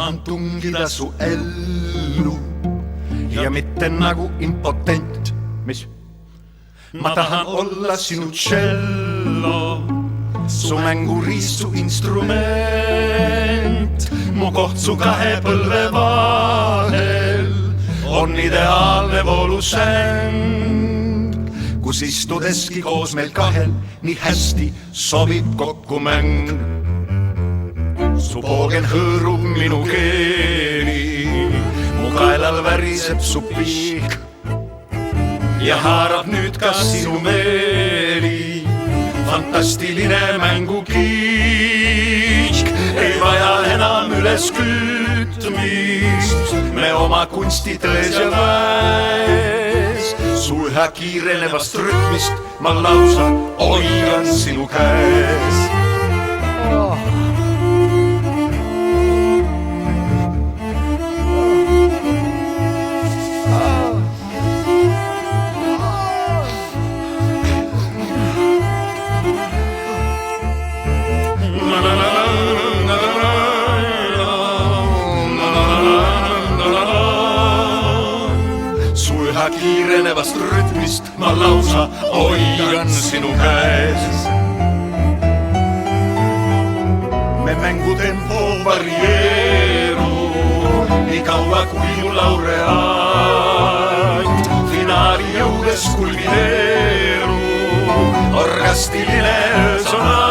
tahan tungida su ellu ja mitte nagu impotent. Mis? Ma tahan olla sinu cello, su mänguriist, su instrument. Mu koht su kahe põlve vahel on ideaalne voolusäng, kus istudeski koos meil kahel nii hästi sobib kokku mäng. Su poogen hõõrub minu keeli, mu kaelal väriseb su piik ja haarab nüüd ka sinu meeli. Fantastiline mängukiik ei vaja enam üles kütmist. Me oma kunsti tões ja väes, su üha kiirenevast rütmist ma lausa hoian sinu käes. Kiirenevast rütmist ma lausa hoian sinu käes. Me mängutempo varieerub nii kaua kui mu laureaat finaali jõudes kulmineerub orgastiline sonaat.